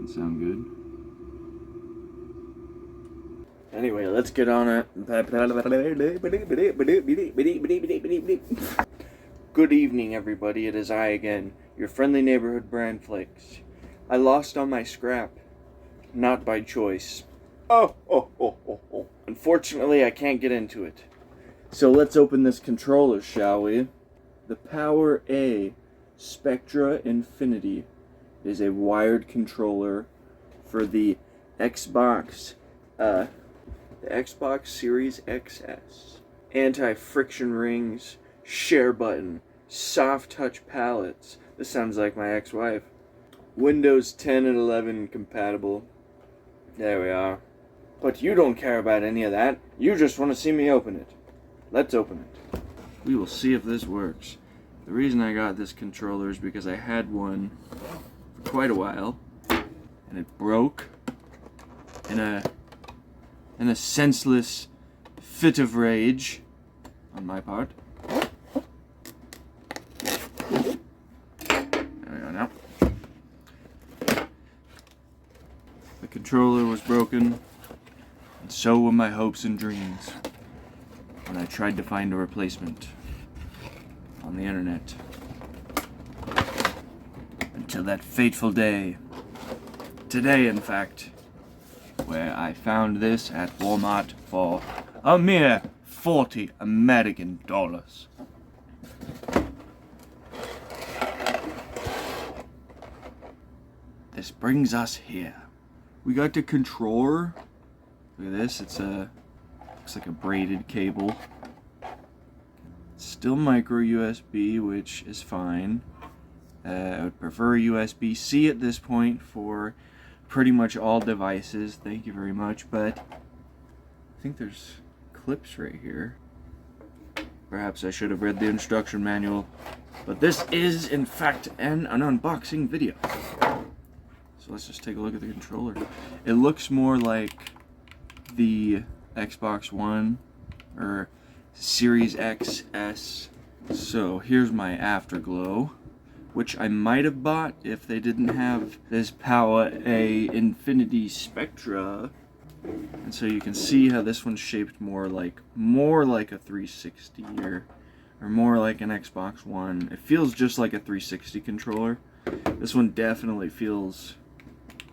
doesn't sound good. Anyway, let's get on it. Good evening, everybody. It is I again, your friendly neighborhood brand flakes. I lost all my scrap. Not by choice. Oh. Unfortunately, I can't get into it. So let's open this controller, shall we? The PowerA Spectra Infinity is a wired controller for the Xbox Series XS. Anti-friction rings, share button, soft touch palettes. This sounds like my ex-wife. Windows 10 and 11 compatible. There we are. But you don't care about any of that. You just want to see me open it. Let's open it. We will see if this works. The reason I got this controller is because I had one for quite a while, and it broke in a senseless fit of rage on my part. There we go now. The controller was broken, and so were my hopes and dreams when I tried to find a replacement on the internet. Until that fateful day. Today, in fact, where I found this at Walmart for a mere $40 American. This brings us here. We got the controller. Look at this. Looks like a braided cable. It's still micro USB, which is fine. I would prefer USB-C at this point for pretty much all devices. Thank you very much. But I think there's clips right here. Perhaps I should have read the instruction manual. But this is, in fact, an unboxing video. So let's just take a look at the controller. It looks more like the Xbox One or Series XS. So here's my Afterglow, which I might have bought if they didn't have this PowerA Infinity Spectra. And so you can see how this one's shaped more like a 360 or more like an Xbox One. It feels just like a 360 controller. This one definitely feels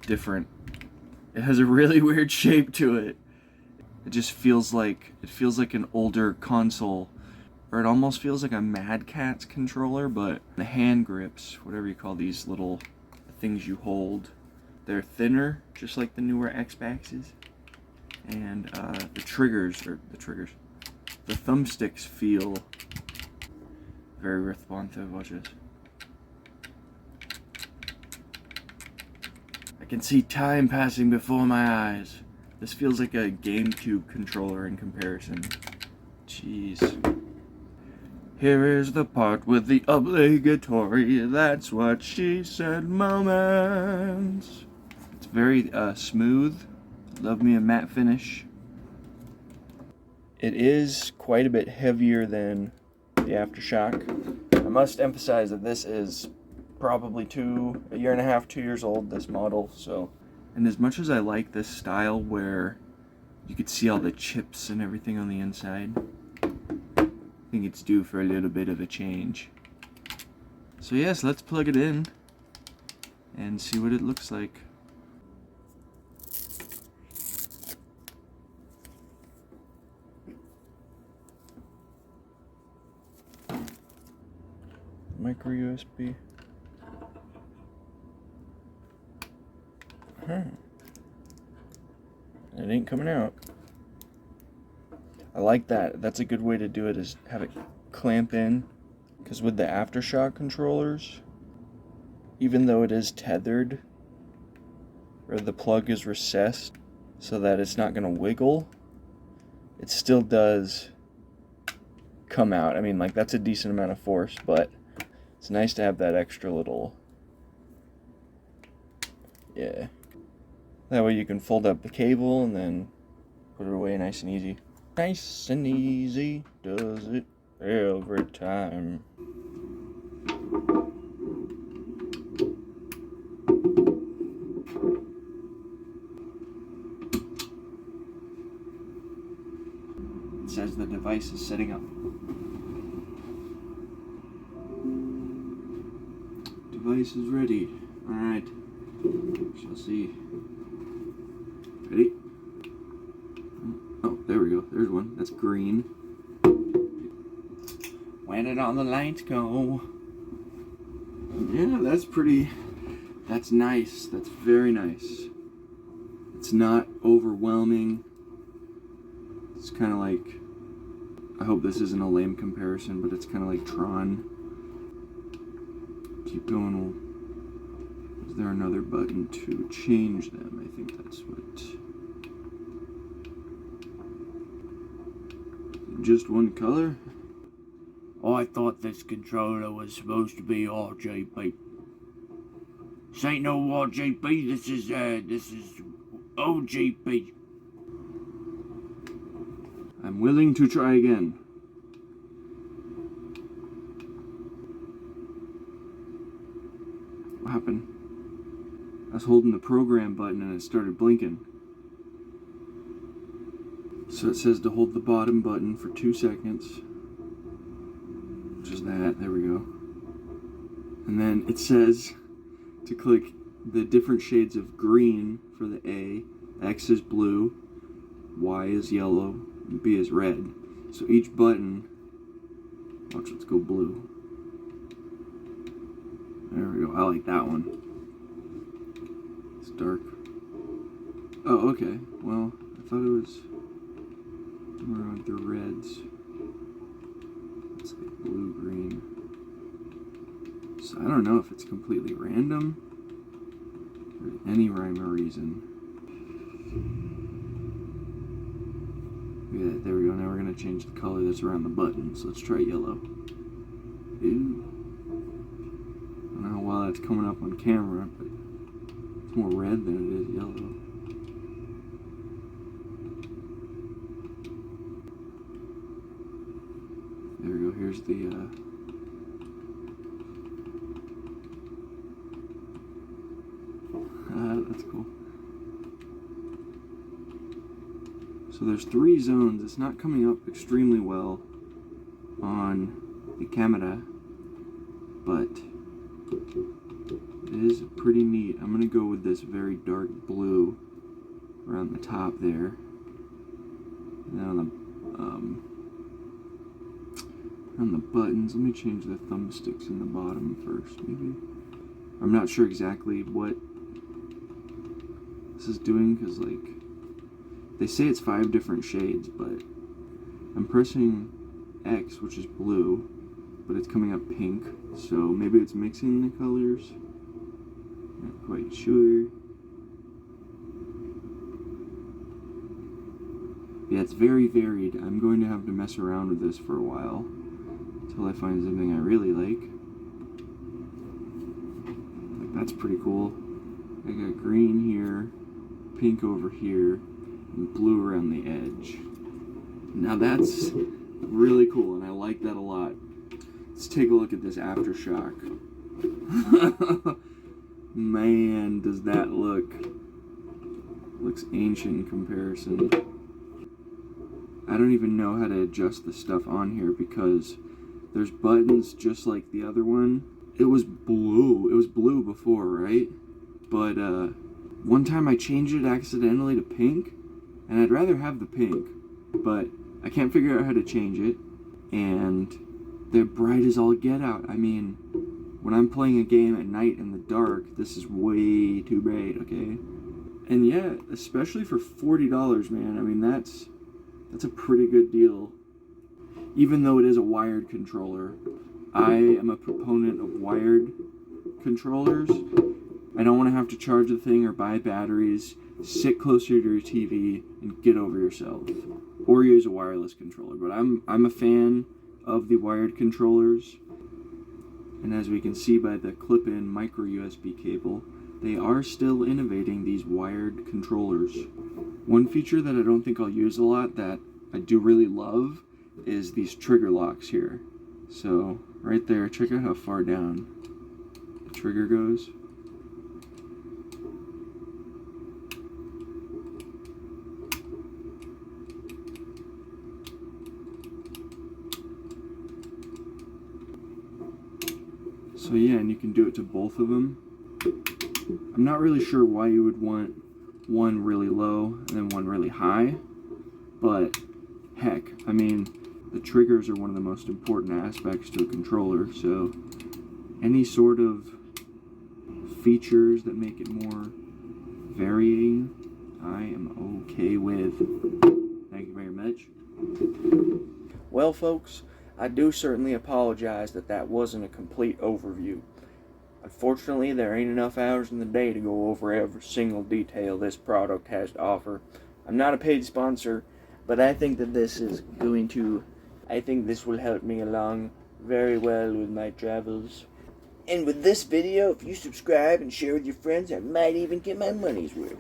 different. It has a really weird shape to it. It just feels like an older console, or it almost feels like a Mad Catz controller, but the hand grips, whatever you call these little things you hold, they're thinner, just like the newer Xboxes. And the thumbsticks feel very responsive. Watch this. I can see time passing before my eyes. This feels like a GameCube controller in comparison. Jeez. Here is the part with the obligatory "that's what she said" moments. It's very smooth. Love me a matte finish. It is quite a bit heavier than the Aftershock. I must emphasize that this is probably a year and a half, 2 years old, this model. So, and as much as I like this style where you could see all the chips and everything on the inside, I think it's due for a little bit of a change. So yes, let's plug it in and see what it looks like. Micro USB. It ain't coming out. I like that. That's a good way to do it, is have it clamp in. Because with the Aftershock controllers, even though it is tethered, or the plug is recessed so that it's not going to wiggle, it still does come out. I mean, like, that's a decent amount of force, but it's nice to have that extra little, yeah. That way you can fold up the cable and then put it away nice and easy. Nice and easy does it every time. as the device is setting up. Device is ready. Alright. Shall see. Ready? Oh, there we go. There's one. That's green. When did all the lights go? Yeah, that's pretty. That's nice. That's very nice. It's not overwhelming. It's kind of like, I hope this isn't a lame comparison, but it's kind of like Tron. Keep going. Is there another button to change them? I think that's what. Just one color? Oh, I thought this controller was supposed to be RGB. This ain't no RGB, this is OGB. I'm willing to try again. What happened? I was holding the program button and it started blinking. So it says to hold the bottom button for 2 seconds. Which is that, there we go. And then it says to click the different shades of green for the A. X is blue, Y is yellow, and B is red. So each button, watch, let's go blue. There we go, I like that one. It's dark. Oh, okay, well, I thought it was more on the reds. It's like blue, green. So I don't know if it's completely random or any rhyme or reason. Yeah, there we go. Now we're going to change the color that's around the button. So let's try yellow. Ew. I don't know how well that's coming up on camera, but it's more red than it is yellow. There we go. Here's the that's cool. So there's 3 zones. It's not coming up extremely well on the camera, but it is pretty neat. I'm gonna go with this very dark blue around the top there, and then on the buttons, let me change the thumbsticks in the bottom first, maybe. I'm not sure exactly what this is doing, because like they say it's 5 different shades, but I'm pressing X, which is blue, but it's coming up pink, so maybe it's mixing the colors. Not quite sure. Yeah, it's very varied. I'm going to have to mess around with this for a while until I find something I really like. Like, that's pretty cool. I got green here, pink over here, and blue around the edge. Now that's really cool, and I like that a lot. Let's take a look at this aftershock. Man, does that looks ancient in comparison. I don't even know how to adjust the stuff on here because there's buttons just like the other one. It was blue. It was blue before, right? But one time I changed it accidentally to pink, and I'd rather have the pink, but I can't figure out how to change it, and they're bright as all get out. I mean, when I'm playing a game at night in the dark, this is way too bright, okay? And yeah, especially for $40, man, I mean, that's a pretty good deal. Even though it is a wired controller, I am a proponent of wired controllers. I don't want to have to charge the thing or buy batteries, sit closer to your TV, and get over yourself. Or use a wireless controller. But I'm a fan of the wired controllers. And as we can see by the clip-in micro USB cable, they are still innovating these wired controllers. One feature that I don't think I'll use a lot that I do really love is these trigger locks here. So right there, check out how far down the trigger goes. So yeah, and you can do it to both of them. I'm not really sure why you would want one really low and then one really high, but heck, I mean, the triggers are one of the most important aspects to a controller, so any sort of features that make it more varying, I am okay with. Thank you very much. Well, folks, I do certainly apologize that wasn't a complete overview. Unfortunately, there ain't enough hours in the day to go over every single detail this product has to offer. I'm not a paid sponsor, but I think that this will help me along very well with my travels. And with this video, if you subscribe and share with your friends, I might even get my money's worth.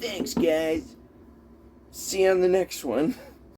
Thanks, guys. See you on the next one.